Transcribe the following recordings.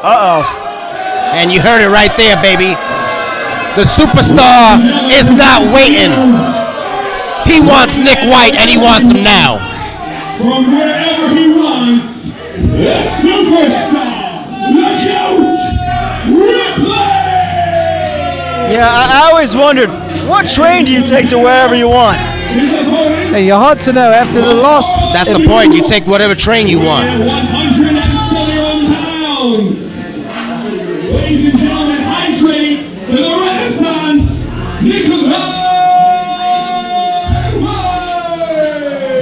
Uh-oh. And you heard it right there, baby. The Superstar is not waiting. He wants Nick White, and he wants him now. From wherever he wants, the Superstar, Nicholi. Yeah, I always wondered, what train do you take to wherever you want? Hey, you're hard to know after the loss. That's the point. You take whatever train you want. 171 pounds. Ladies and gentlemen, hydrate to the Renaissance,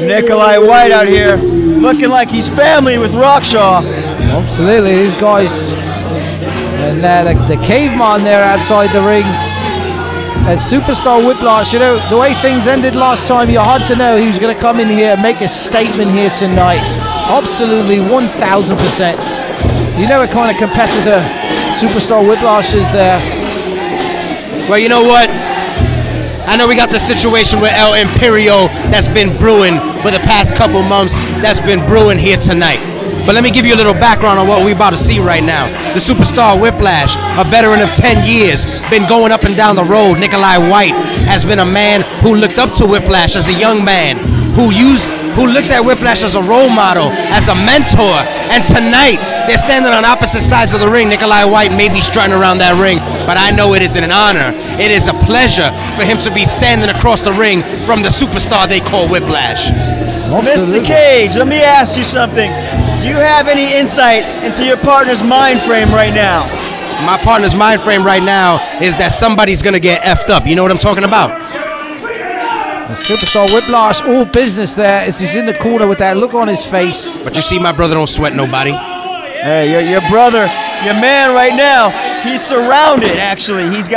Nicholi White out here, looking like he's family with Rockshaw. Absolutely, these guys. And the caveman there outside the ring. As Superstar Whiplash, you know, the way things ended last time, you're hard to know he was going to come in here and make a statement here tonight. Absolutely, 1,000%. You know what kind of competitor Superstar Whiplash is there. Well, you know what? I know we got the situation with El Imperio that's been brewing for the past couple months. That's been brewing here tonight. But let me give you a little background on what we're about to see right now. The Superstar Whiplash, a veteran of 10 years, been going up and down the road. Nicholi White has been a man who looked up to Whiplash as a young man, who looked at Whiplash as a role model, as a mentor. And tonight, they're standing on opposite sides of the ring. Nicholi White may be strutting around that ring, but I know it is an honor. It is a pleasure for him to be standing across the ring from the Superstar they call Whiplash. Mr. Cage, let me ask you something. Do you have any insight into your partner's mind frame right now? My partner's mind frame right now is that somebody's going to get effed up. You know what I'm talking about? The Superstar Whiplash, all business there as he's in the corner with that look on his face. But you see, my brother don't sweat nobody. Hey, your brother, your man right now, he's surrounded, actually. He's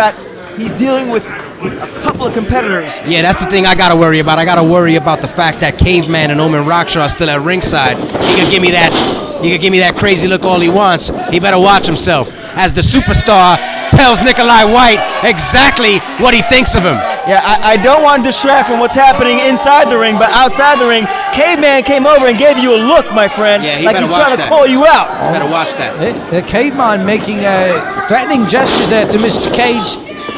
dealing with a couple of competitors. Yeah, that's the thing I got to worry about. I got to worry about the fact that Caveman and Omen Rockshaw are still at ringside. He can give me that crazy look all he wants. He better watch himself as the Superstar tells Nicholi White exactly what he thinks of him. Yeah, I don't want to distract from what's happening inside the ring, but outside the ring, Caveman came over and gave you a look, my friend, yeah, like he's trying to call you out. You better watch that. The Caveman making threatening gestures there to Mr. Cage.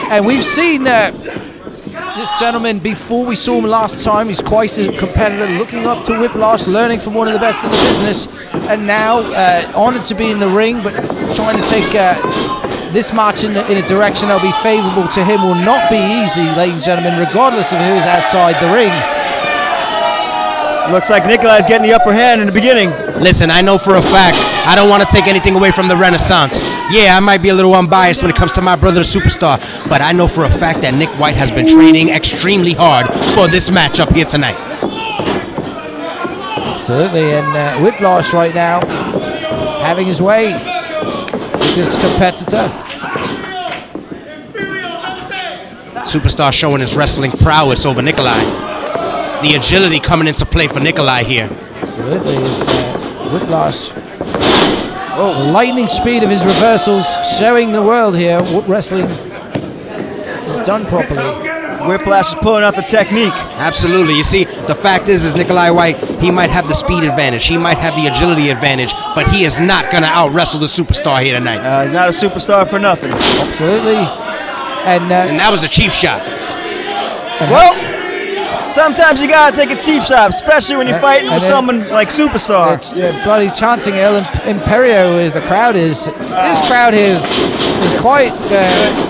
And we've seen this gentleman before. We saw him last time. He's quite a competitor, looking up to Whiplash, learning from one of the best in the business. And now honored to be in the ring, but trying to take this match in a direction that'll be favorable to him. Will not be easy, ladies and gentlemen, regardless of who is outside the ring. Looks like Nicholi's getting the upper hand in the beginning. Listen, I know for a fact I don't want to take anything away from the Renaissance. Yeah, I might be a little unbiased when it comes to my brother, the Superstar, but I know for a fact that Nick White has been training extremely hard for this matchup here tonight. Absolutely, and Whiplash right now having his way with this competitor. Superstar showing his wrestling prowess over Nicholi. The agility coming into play for Nicholi here. Absolutely, is Whiplash. Oh, the lightning speed of his reversals showing the world here what wrestling is done properly. Whiplash is pulling out the technique. Absolutely. You see, the fact is Nicholi White, he might have the speed advantage, he might have the agility advantage, but he is not going to out-wrestle the Superstar here tonight. He's not a superstar for nothing. Absolutely. And that was a cheap shot. Well, sometimes you gotta take a cheap shot, especially when you're fighting with someone like Superstar. Bloody chanting El Imperio as the crowd is. This crowd here is quite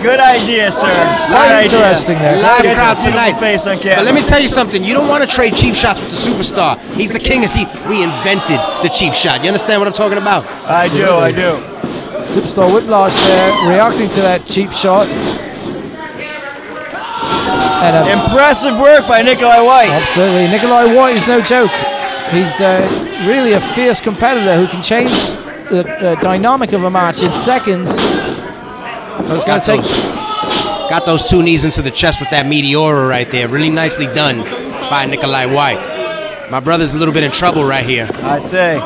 good idea, sir. Quite interesting there. Live crowd tonight. Face on camera. But let me tell you something. You don't want to trade cheap shots with the Superstar. He's the king of we invented the cheap shot. You understand what I'm talking about? I do. Superstar Whiplash there reacting to that cheap shot. And impressive work by Nicholi White. Absolutely. Nicholi White is no joke. He's really a fierce competitor who can change the dynamic of a match in seconds. Got those two knees into the chest with that Meteora right there. Really nicely done by Nicholi White. My brother's a little bit in trouble right here. I'd say.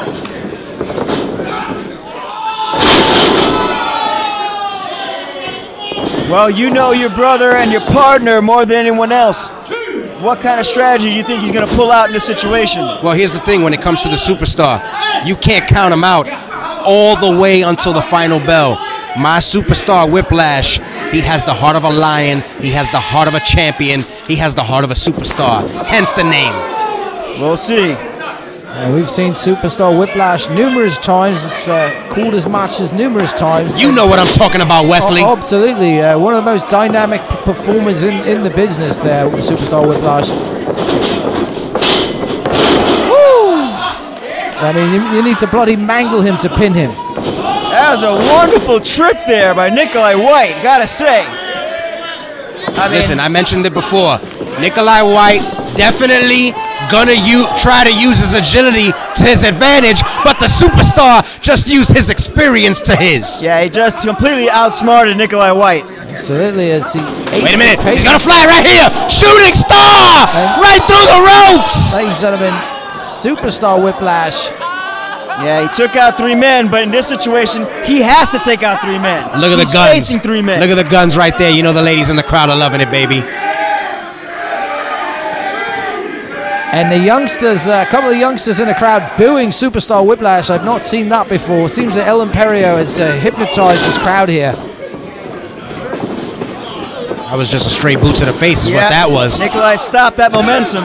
Well, you know your brother and your partner more than anyone else. What kind of strategy do you think he's going to pull out in this situation? Well, here's the thing. When it comes to the Superstar, you can't count him out all the way until the final bell. My Superstar Whiplash, he has the heart of a lion, he has the heart of a champion, he has the heart of a superstar, hence the name. We'll see. We've seen Superstar Whiplash numerous times, called his matches numerous times. You know what I'm talking about, Wesley. Absolutely, one of the most dynamic performers in the business there, Superstar Whiplash. Woo! I mean, you need to bloody mangle him to pin him. That was a wonderful trip there by Nicholi White, gotta say. Listen, I mentioned it before. Nicholi White definitely gonna try to use his agility to his advantage, but the Superstar just used his experience to his. Yeah, he just completely outsmarted Nicholi White. Absolutely. Wait a minute, he's gonna fly right here! Shooting star! Right through the ropes! Ladies and gentlemen, Superstar Whiplash. Yeah, he took out 3 men, but in this situation, he has to take out 3 men. Look at the guns. He's facing 3 men. Look at the guns right there. You know the ladies in the crowd are loving it, baby. And the youngsters, a couple of youngsters in the crowd booing Superstar Whiplash. I've not seen that before. Seems that El Imperio has hypnotized this crowd here. That was just a straight boot to the face is what that was. Nicholi stopped that momentum.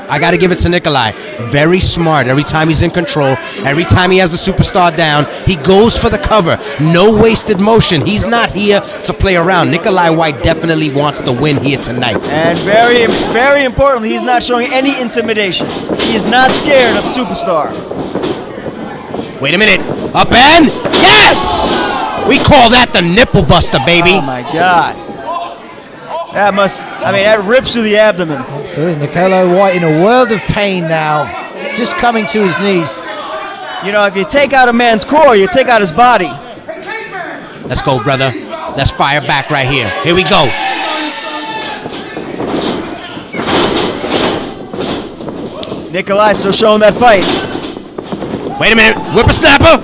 I got to give it to Nicholi. Very smart. Every time he's in control, every time he has the Superstar down, he goes for the cover. No wasted motion. He's not here to play around. Nicholi White definitely wants to win here tonight. And very, very importantly, he's not showing any intimidation. He is not scared of Superstar. Wait a minute. Up and yes! We call that the nipple buster, baby. Oh my God. That rips through the abdomen. Absolutely. Nicholi White in a world of pain now. Just coming to his knees. You know, if you take out a man's core, you take out his body. Let's go, brother. Let's fire back right here. Here we go. Nicholi still showing that fight. Wait a minute. Whippersnapper.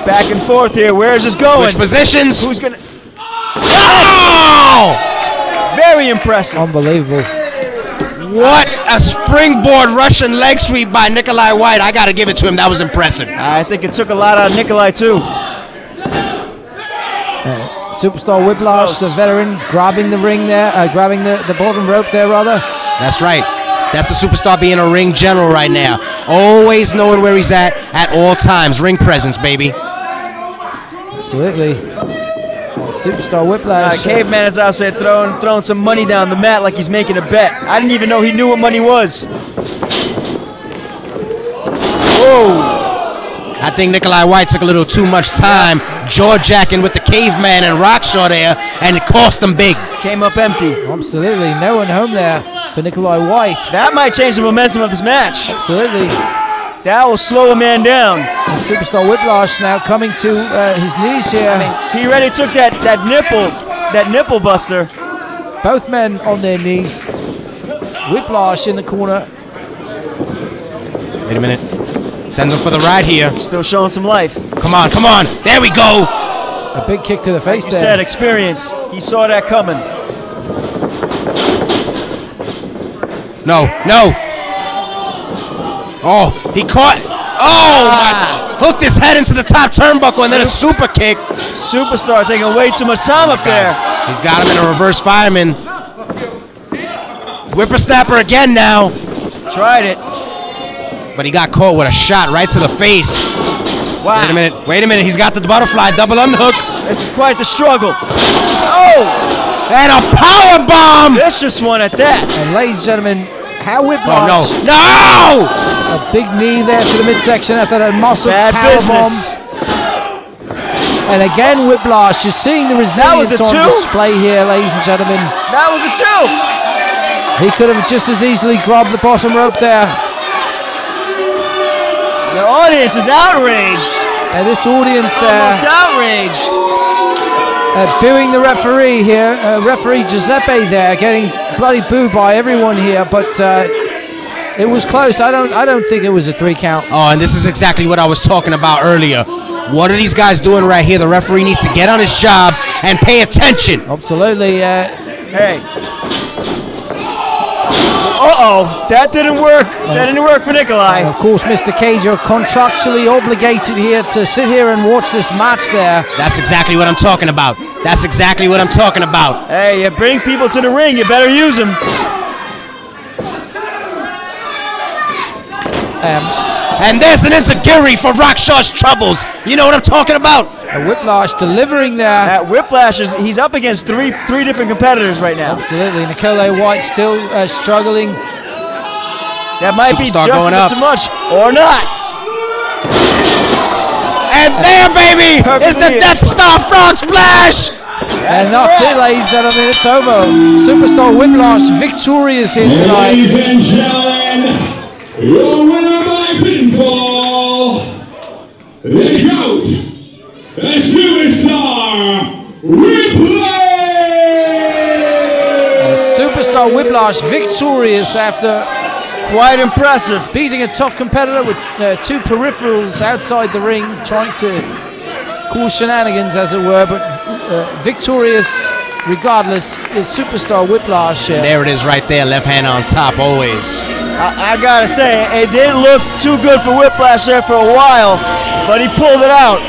Back and forth here. Where is this going? Switch positions. Who's going to... Oh! Very impressive. Unbelievable. What a springboard Russian leg sweep by Nicholi White. I got to give it to him. That was impressive. I think it took a lot out of Nicholi, too. Superstar Whiplash, the veteran, grabbing the ring there, grabbing the bottom rope there, rather. That's right. That's the Superstar being a ring general right now. Always knowing where he's at all times. Ring presence, baby. Absolutely. Superstar Whiplash. Caveman is out there throwing some money down the mat like he's making a bet. I didn't even know he knew what money was. Whoa. I think Nicholi White took a little too much time jaw-jacking with the Caveman and Rockshaw there, and it cost him big. Came up empty. Absolutely. No one home there for Nicholi White. That might change the momentum of this match. Absolutely. That will slow a man down. And Superstar Whiplash now coming to his knees here. He already took that nipple buster. Both men on their knees. Whiplash in the corner. Wait a minute. Sends him for the ride here. Still showing some life. Come on, come on. There we go. A big kick to the face Like there. you said, experience. He saw that coming. No, no. Oh, he caught. Oh, my. Hooked his head into the top turnbuckle and then a super kick. Superstar taking way too much time up there. He's got him in a reverse fireman. Whippersnapper again now. Tried it. But he got caught with a shot right to the face. Wow. Wait a minute. Wait a minute. He's got the butterfly double underhook. This is quite the struggle. Oh! And a power bomb. Vicious one at that. And ladies and gentlemen, how Whiplash. Oh, no. No! A big knee there to the midsection after that muscle Bad power business. bomb. And again, Whiplash. You're seeing the resilience That was a on two? display here, ladies and gentlemen. That was a 2. He could have just as easily grabbed the bottom rope there. The audience is outraged. And this audience there Almost outraged. booing the referee here. Referee Giuseppe there getting bloody booed by everyone here, but it was close. I don't think it was a 3 count. Oh, and this is exactly what I was talking about earlier. What are these guys doing right here? The referee needs to get on his job and pay attention. Absolutely. Hey. Uh-oh, that didn't work. That didn't work for Nicholi. Of course, Mr. Cage, you're contractually obligated here to sit here and watch this match there. That's exactly what I'm talking about. That's exactly what I'm talking about. Hey, you bring people to the ring, you better use them. And there's an enziguri for Rakshaw's troubles. You know what I'm talking about? Whiplash delivering there. That Whiplash he's up against three different competitors right now. Absolutely. Nicholi White still struggling. That might Superstar be just going a bit up. too much, or not. And there, baby, is the Perfectly. Death Star Frog Splash. And that's it, ladies and gentlemen. It's over. Superstar Whiplash victorious here tonight. Ladies and gentlemen, your winner by pinfall, the GOAT, the Superstar Whiplash! Superstar Whiplash victorious after Quite impressive. beating a tough competitor with two peripherals outside the ring, trying to cause shenanigans, as it were, but victorious regardless is Superstar Whiplash. There it is right there, left hand on top always. I gotta say, it didn't look too good for Whiplash there for a while, but he pulled it out.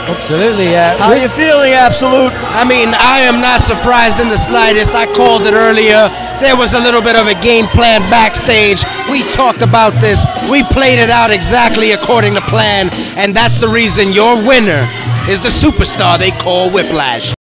Absolutely. How are you feeling, Absolute? I mean, I am not surprised in the slightest. I called it earlier. There was a little bit of a game plan backstage. We talked about this. We played it out exactly according to plan, and that's the reason your winner is the superstar they call Whiplash.